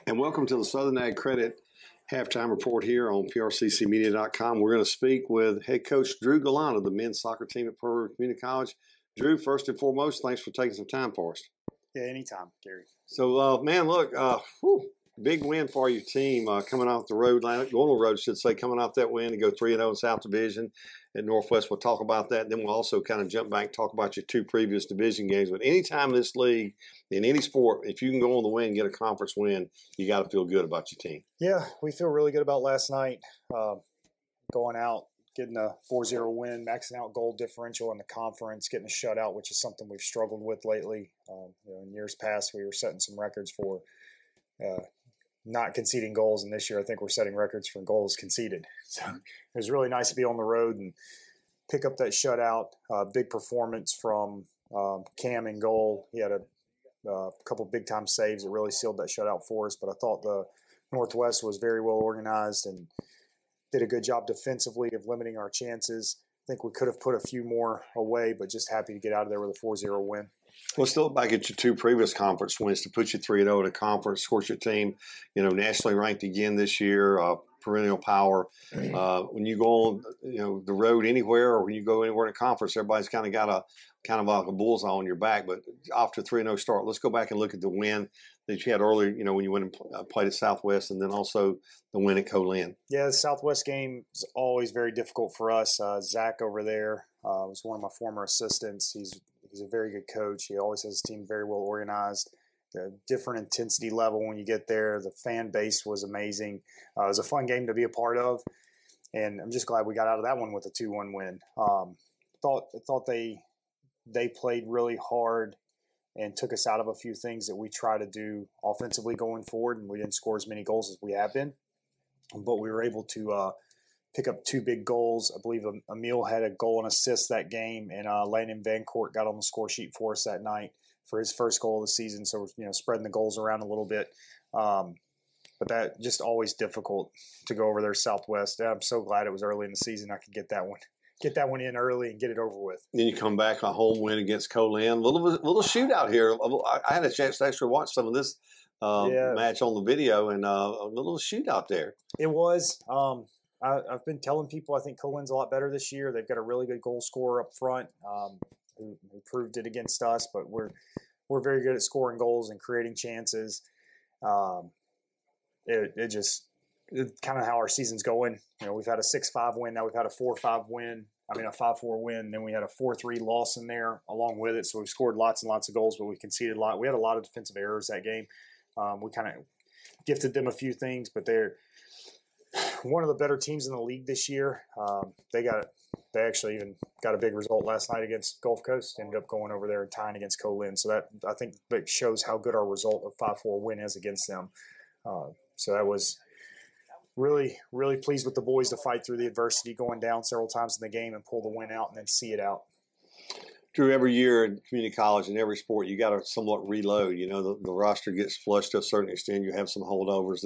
And welcome to the Southern Ag Credit halftime report here on PRCCmedia.com. We're going to speak with head coach Drew Gallant of the men's soccer team at Pearl River Community College. Drew, first and foremost, thanks for taking some time for us. Yeah, anytime, Gary. So, man, look, big win for your team coming off the road, going on the road, I should say, coming off that win to go 3-0 in South Division at Northwest. We'll talk about that. Then we'll also kind of jump back and talk about your two previous division games. But any time in this league, in any sport, if you can go on the win and get a conference win, you got to feel good about your team. Yeah, we feel really good about last night, going out, getting a 4-0 win, maxing out goal differential in the conference, getting a shutout, which is something we've struggled with lately. In years past, we were setting some records for not conceding goals, and this year I think we're setting records for goals conceded. So it was really nice to be on the road and pick up that shutout. Big performance from Cam in goal. He had a couple big-time saves that really sealed that shutout for us, but I thought the Northwest was very well organized and did a good job defensively of limiting our chances. I think we could have put a few more away, but just happy to get out of there with a 4-0 win. Well, still back at your two previous conference wins to put you 3-0 in a conference. Of course, your team, nationally ranked again this year, perennial power. When you go on, the road anywhere, or when you go anywhere in a conference, everybody's kind of got like a bullseye on your back. But after a 3-0 start, let's go back and look at the win that you had earlier, when you went and played at Southwest, and then also the win at Colin. Yeah, the Southwest game is always very difficult for us. Zach over there was one of my former assistants. He's a very good coach. He always has his team very well organized. The different intensity level when you get there. The fan base was amazing. It was a fun game to be a part of, and I'm just glad we got out of that one with a 2-1 win. Thought they played really hard and took us out of a few things that we try to do offensively going forward, and we didn't score as many goals as we have been. But we were able to pick up two big goals. I believe Emil had a goal and assist that game, and Landon Vancourt got on the score sheet for us that night for his first goal of the season. So, spreading the goals around a little bit. But that just always difficult to go over there Southwest. I'm so glad it was early in the season. I could get that one in early and get it over with. Then you come back a home win against Colin. Little shootout here. I had a chance to actually watch some of this match on the video, and a little shootout there. It was. I've been telling people I think Colin's a lot better this year. They've got a really good goal scorer up front who proved it against us, but we're very good at scoring goals and creating chances. It's kind of how our season's going. We've had a 6-5 win. Now we've had a 4-5 win. a 5-4 win. Then we had a 4-3 loss in there along with it. So we've scored lots and lots of goals, but we conceded a lot. We had a lot of defensive errors that game. We kind of gifted them a few things, but they're one of the better teams in the league this year. They actually even got a big result last night against Gulf Coast. Ended up going over there and tying against Colin. So that, I think, that shows how good our result of 5-4 win is against them. So that was really, really pleased with the boys to fight through the adversity, going down several times in the game and pull the win out and then see it out. Drew, every year in community college in every sport, you got to somewhat reload. The roster gets flushed to a certain extent. You have some holdovers.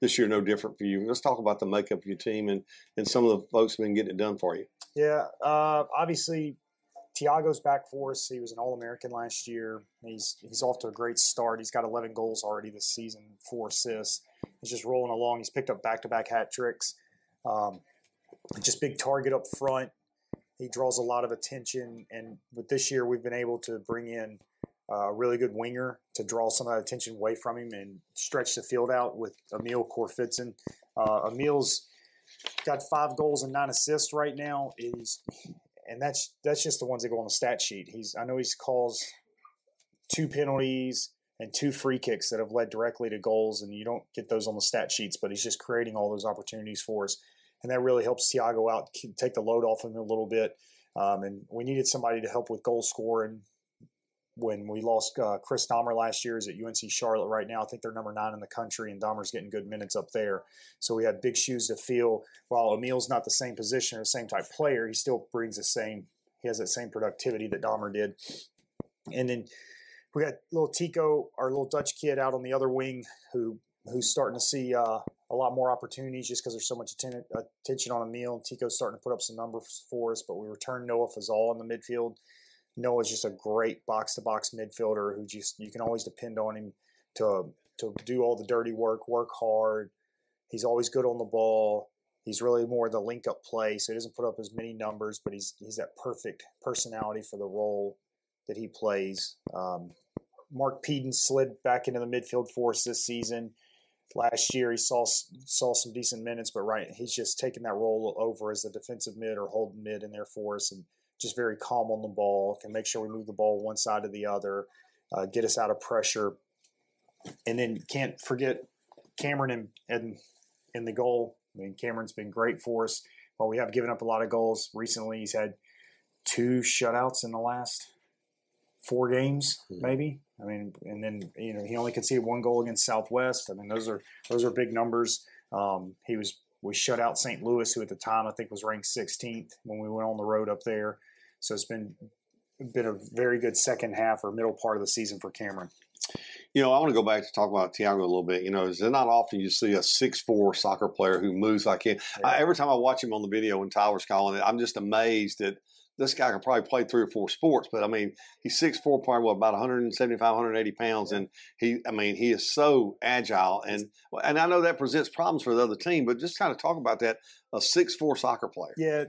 This year, no different for you. Let's talk about the makeup of your team and some of the folks who have been getting it done for you. Yeah, obviously, Tiago's back for us. He was an All-American last year. He's off to a great start. He's got 11 goals already this season, 4 assists. He's just rolling along. He's picked up back-to-back hat tricks. Just big target up front. He draws a lot of attention, and with this year we've been able to bring in a really good winger to draw some of that attention away from him and stretch the field out with Emil Korfitson. Emil's got 5 goals and 9 assists right now. And that's just the ones that go on the stat sheet. I know he's caused 2 penalties and 2 free kicks that have led directly to goals, and you don't get those on the stat sheets, but he's just creating all those opportunities for us. And that really helps Tiago out, take the load off him a little bit. And we needed somebody to help with goal scoring. When we lost Chris Dahmer last year, is at UNC Charlotte right now. I think they're number 9 in the country, and Dahmer's getting good minutes up there. So we had big shoes to fill. While Emil's not the same position or the same type player, he still brings he has that same productivity that Dahmer did. And then we got little Tico, our little Dutch kid, out on the other wing who's starting to see a lot more opportunities just because there's so much attention on Emil. Tico's starting to put up some numbers for us, but we returned Noah Fazal in the midfield. Noah's just a great box-to-box midfielder who you can always depend on him to to do all the dirty work, work hard. He's always good on the ball. He's really more the link-up play, so he doesn't put up as many numbers, but he's that perfect personality for the role that he plays. Mark Peden slid back into the midfield for us this season. Last year he saw some decent minutes, but he's just taking that role over as a defensive mid or holding mid in there for us, and just very calm on the ball, can make sure we move the ball one side to the other, get us out of pressure. And then can't forget Cameron in the goal. I mean, Cameron's been great for us. While we have given up a lot of goals recently, he's had 2 shutouts in the last 4 games, maybe. I mean, and then he only conceded 1 goal against Southwest. I mean, those are big numbers. We shut out St. Louis, who at the time I think was ranked 16th when we went on the road up there. So it's been a very good second half or middle part of the season for Cameron. I want to go back to talk about Tiago a little bit. It's not often you see a 6'4" soccer player who moves like him. Yeah. Every time I watch him on the video when Tyler's calling it, I'm just amazed that this guy could probably play 3 or 4 sports. But, I mean, he's 6'4", probably about 175, 180 pounds. And he is so agile. And I know that presents problems for the other team, but just kind of talk about that, a 6'4" soccer player. Yeah,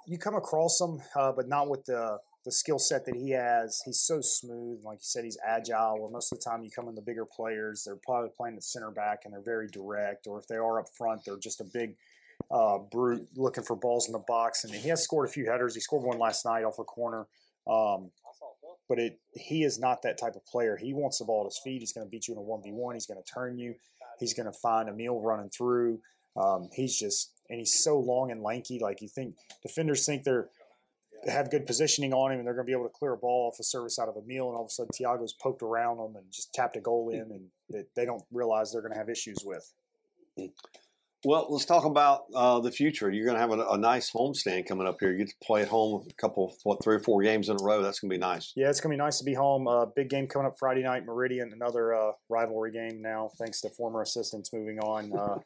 you come across him, but not with the skill set that he has. He's so smooth. Like you said, he's agile. Where most of the time you come in the bigger players, they're probably playing at center back and they're very direct. Or if they are up front, they're just a big brute looking for balls in the box. And he has scored a few headers. He scored one last night off a corner. But he is not that type of player. He wants the ball at his feet. He's going to beat you in a 1v1. He's going to turn you. He's going to find Emil running through. He's so long and lanky. Like defenders think they have good positioning on him and they're going to be able to clear a ball off a service out of Emil, and all of a sudden Tiago's poked around them and just tapped a goal in, and that they don't realize they're going to have issues with. Well, let's talk about the future. You're going to have a nice homestand coming up here. You get to play at home a couple, 3 or 4 games in a row. That's going to be nice. Yeah, it's going to be nice to be home. Big game coming up Friday night, Meridian, another rivalry game now, thanks to former assistants moving on.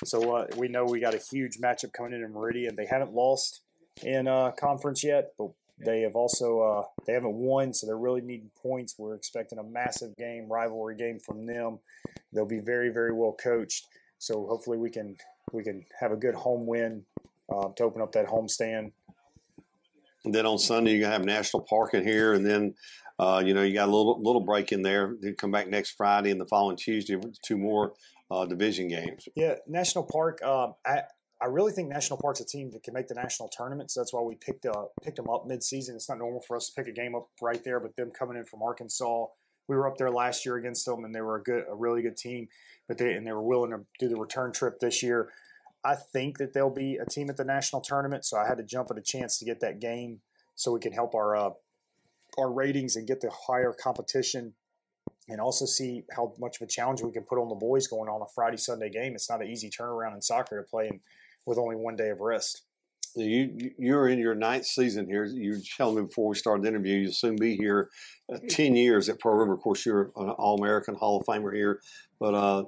So we know we got a huge matchup coming in Meridian. They haven't lost in conference yet, but they have also they haven't won, so they're really needing points. We're expecting a massive game, rivalry game from them. They'll be very, very well coached. So hopefully we can have a good home win to open up that homestand. And then on Sunday you have National Park in here, and then you got a little break in there. Then come back next Friday and the following Tuesday with 2 more division games. Yeah, National Park. I really think National Park's a team that can make the national tournament, so that's why we picked them up mid-season. It's not normal for us to pick a game up right there, but them coming in from Arkansas, we were up there last year against them, and they were a really good team. But they were willing to do the return trip this year. I think that they'll be a team at the national tournament, so I had to jump at a chance to get that game so we can help our ratings and get the higher competition, and also see how much of a challenge we can put on the boys going on a Friday, Sunday game. It's not an easy turnaround in soccer to play with only 1 day of rest. You're in your 9th season here. You were telling me before we started the interview, you'll soon be here 10 years at Pearl River. Of course, you're an All-American Hall of Famer here. But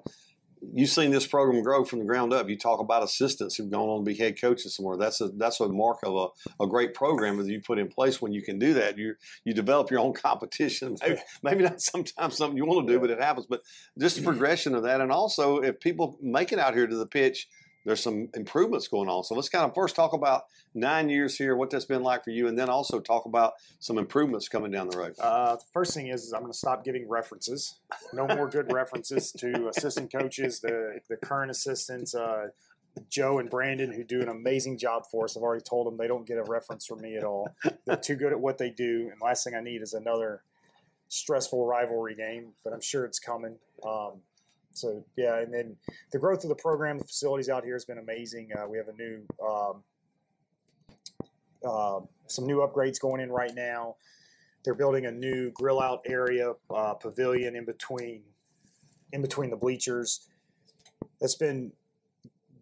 you've seen this program grow from the ground up. You talk about assistants who've gone on to be head coaches somewhere. That's a mark of a great program that you put in place. When you can do that, you develop your own competition. Maybe not sometimes something you want to do, but it happens. But just the progression of that. And also, if people make it out here to the pitch, there's some improvements going on. So let's kind of first talk about 9 years here, what that's been like for you, and then also talk about some improvements coming down the road. The first thing is I'm going to stop giving references. No more good references to assistant coaches, the current assistants, Joe and Brandon, who do an amazing job for us. I've already told them they don't get a reference from me at all. They're too good at what they do, and last thing I need is another stressful rivalry game, but I'm sure it's coming. So, yeah, and then the growth of the program, the facilities out here has been amazing. We have some new upgrades going in right now. They're building a new grill out area, pavilion in between the bleachers. That's been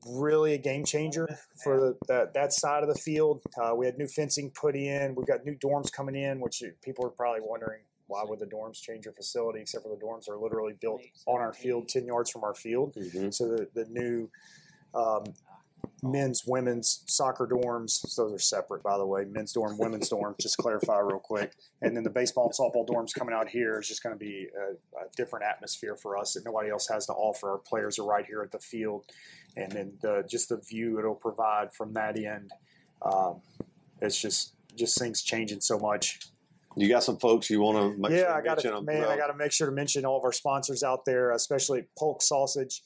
really a game changer for that side of the field. We had new fencing put in. We've got new dorms coming in, which people are probably wondering, why would the dorms change your facility? Except for the dorms are literally built on our field, 10 yards from our field. Mm-hmm. So the new men's, women's soccer dorms. Those are separate, by the way. Men's dorm, women's dorm. Just clarify real quick. And then the baseball and softball dorms coming out here is just going to be a different atmosphere for us that nobody else has to offer. Our players are right here at the field, and then just the view it'll provide from that end. It's just things changing so much. You got some folks you want to make sure I got to make sure to mention all of our sponsors out there, especially Polk Sausage.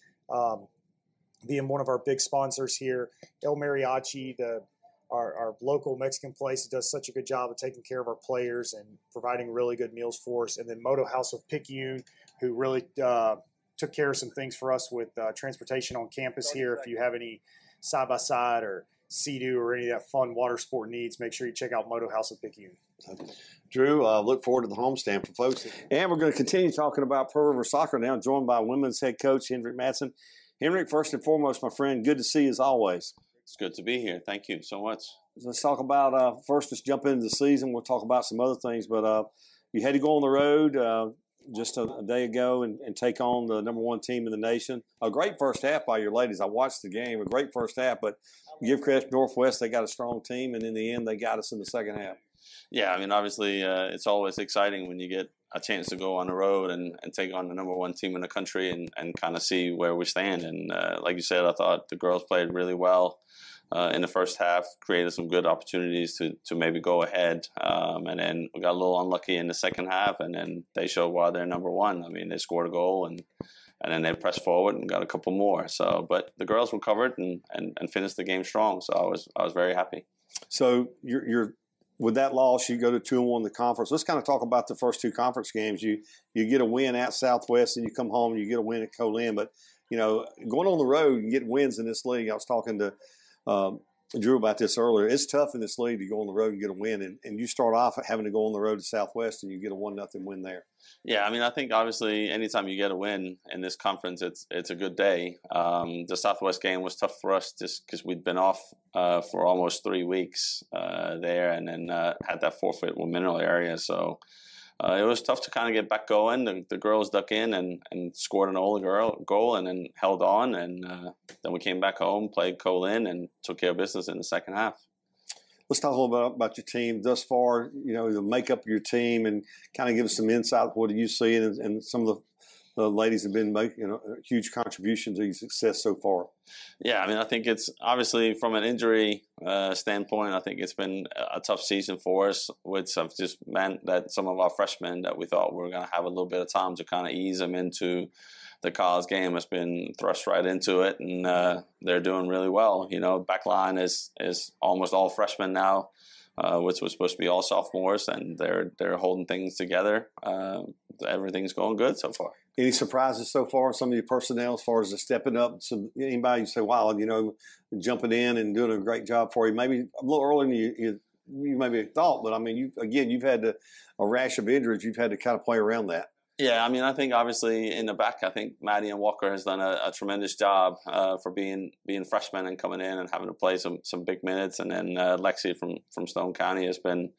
Being one of our big sponsors here, El Mariachi, our local Mexican place that does such a good job of taking care of our players and providing really good meals for us. And then Moto House of Picayune, who really took care of some things for us with transportation on campus here. If you have any side-by-side or Sea-Doo or any of that fun water sport needs, make sure you check out Moto House of Picayune. Drew, look forward to the homestand for folks. And we're going to continue talking about Pearl River Soccer now, joined by women's head coach Henrik Madsen. Henrik, first and foremost, my friend, good to see you as always. It's good to be here. Thank you so much. Let's talk about, first, let's jump into the season. We'll talk about some other things, but you had to go on the road just a day ago and take on the number one team in the nation. A great first half by your ladies. I watched the game, a great first half, but give credit to Northwest. They got a strong team, and in the end, they got us in the second half. Yeah, I mean, obviously, it's always exciting when you get a chance to go on the road and take on the number one team in the country and kind of see where we stand. And like you said, I thought the girls played really well in the first half, created some good opportunities to maybe go ahead. And then we got a little unlucky in the second half, and then they showed why they're number one. I mean, they scored a goal and then they pressed forward and got a couple more. So, but the girls recovered and finished the game strong. So I was very happy. So you're with that loss, you go to 2-1 in the conference. Let's kind of talk about the first two conference games. You get a win at Southwest, and you come home and you get a win at Colin. But, going on the road and getting wins in this league, I was talking to Drew about this earlier. It's tough in this league to go on the road and get a win. And you start off having to go on the road to Southwest, and you get a 1-0 win there. Yeah, I mean, I think obviously anytime you get a win in this conference, it's a good day. The Southwest game was tough for us just because we'd been off for almost 3 weeks there, and then had that forfeit with Mineral area. So it was tough to kind of get back going. The girls dug in and scored an early goal and then held on. And then we came back home, played Colin, and took care of business in the second half. Let's talk a little bit about your team thus far, the makeup of your team, and kind of give us some insight. What do you see? And some of the ladies have been making a huge contribution to your success so far. Yeah, I mean, I think it's obviously from an injury standpoint, I think it's been a tough season for us, which have just meant that some of our freshmen that we thought we were going to have a little bit of time to kind of ease them into the college game has been thrust right into it, and they're doing really well. Backline is almost all freshmen now, which was supposed to be all sophomores, and they're holding things together. Everything's going good so far. Any surprises so far? Some of your personnel as far as the stepping up? Anybody you say, wow, jumping in and doing a great job for you? Maybe a little earlier than you maybe thought, but I mean, you've had a rash of injuries. You've had to kind of play around that. Yeah, I mean, I think obviously in the back, I think Maddie and Walker has done a tremendous job for being freshmen and coming in and having to play some big minutes. And then Lexi from Stone County has been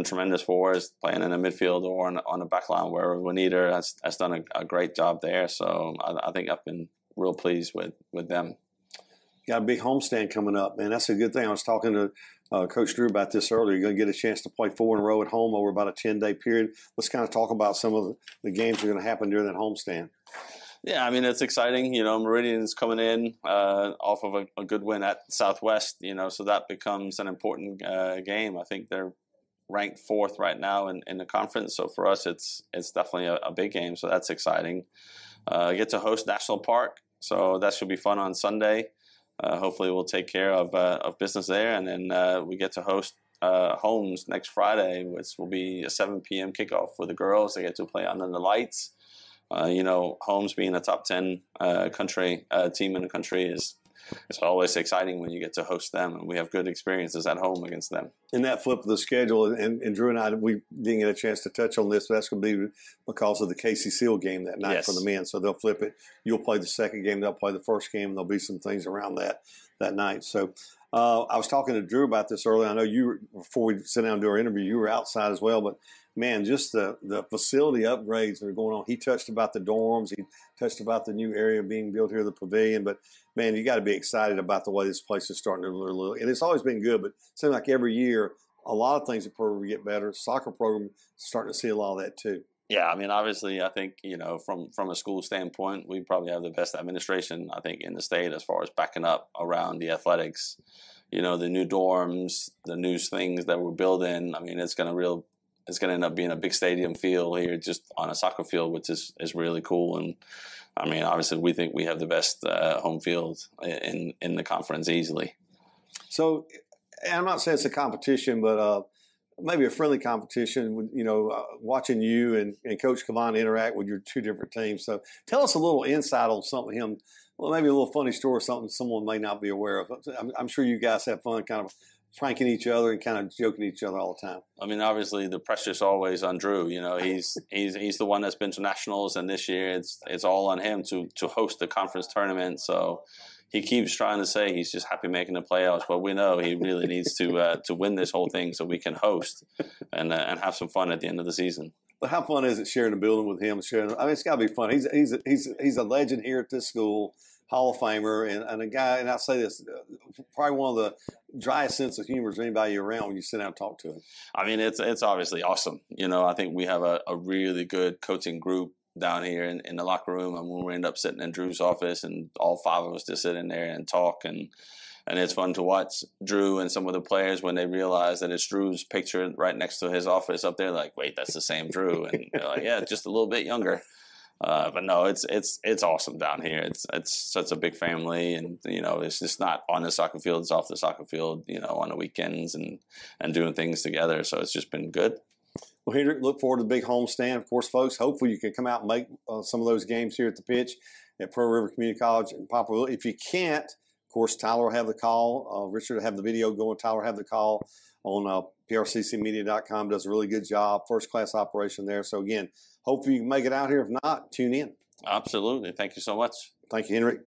tremendous for us, playing in the midfield or on the back line where Juanita has done a great job there. So I think I've been real pleased with them. Got a big homestand coming up, man. That's a good thing. I was talking to Coach Drew about this earlier. You're going to get a chance to play 4 in a row at home over about a 10-day period. Let's kind of talk about some of the games that are going to happen during that homestand. Yeah, I mean, it's exciting. Meridian's coming in off of a good win at Southwest, so that becomes an important game. I think they're ranked 4th right now in the conference. So for us, it's definitely a big game. So that's exciting. Get to host National Park. So that should be fun on Sunday. Hopefully we'll take care of business there. And then we get to host Holmes next Friday, which will be a 7 p.m. kickoff for the girls. They get to play under the lights. Holmes being a top 10 country team in the country it's always exciting when you get to host them, and we have good experiences at home against them. In that flip of the schedule, and Drew and I, we didn't get a chance to touch on this, but that's going to be because of the Casey Seal game that night. Yes. For the men. So they'll flip it. You'll play the second game. They'll play the first game. And there'll be some things around that night. So I was talking to Drew about this earlier. I know before we sit down and do our interview, you were outside as well. But man, just the facility upgrades that are going on. He touched about the dorms. He touched about the new area being built here, the pavilion. But, man, you got to be excited about the way this place is starting to look. And it's always been good, but it seems like every year a lot of things at Pearl River get better. Soccer program is starting to see a lot of that too. Yeah, I mean, obviously, I think, from a school standpoint, we probably have the best administration, I think, in the state as far as backing up around the athletics. The new dorms, the new things that we're building. I mean, it's going to end up being a big stadium field here just on a soccer field, which is really cool. And, I mean, obviously, we think we have the best home field in the conference easily. So, I'm not saying it's a competition, but maybe a friendly competition, watching you and Coach Cavan interact with your two different teams. So tell us a little insight on something him, well, maybe a little funny story, something someone may not be aware of. I'm sure you guys have fun kind of pranking each other and kind of joking each other all the time. I mean, obviously the pressure's always on Drew. He's the one that's been to nationals, and this year it's all on him to host the conference tournament. So he keeps trying to say he's just happy making the playoffs, but we know he really needs to win this whole thing so we can host and have some fun at the end of the season. But how fun is it sharing a building with him? It's got to be fun. He's a legend here at this school, Hall of Famer, and a guy. And I say this, probably one of the driest sense of humor of anybody around when you sit down and talk to him. I mean, it's obviously awesome. I think we have a really good coaching group down here in the locker room, and when we end up sitting in Drew's office, and all five of us just sit in there and talk, and it's fun to watch Drew and some of the players when they realize that it's Drew's picture right next to his office up there. Like, wait, that's the same Drew, and they're like, yeah, just a little bit younger. But no, it's awesome down here. It's such a big family, and it's just not on the soccer field; it's off the soccer field. On the weekends and doing things together. So it's just been good. Well, Henrik, look forward to the big homestand. Of course, folks, hopefully you can come out and make some of those games here at the pitch at Pearl River Community College in Poplarville. If you can't, of course, Tyler will have the call. Richard will have the video going. Tyler will have the call on PRCCmedia.com. Does a really good job. First-class operation there. So, again, hopefully you can make it out here. If not, tune in. Absolutely. Thank you so much. Thank you, Henrik.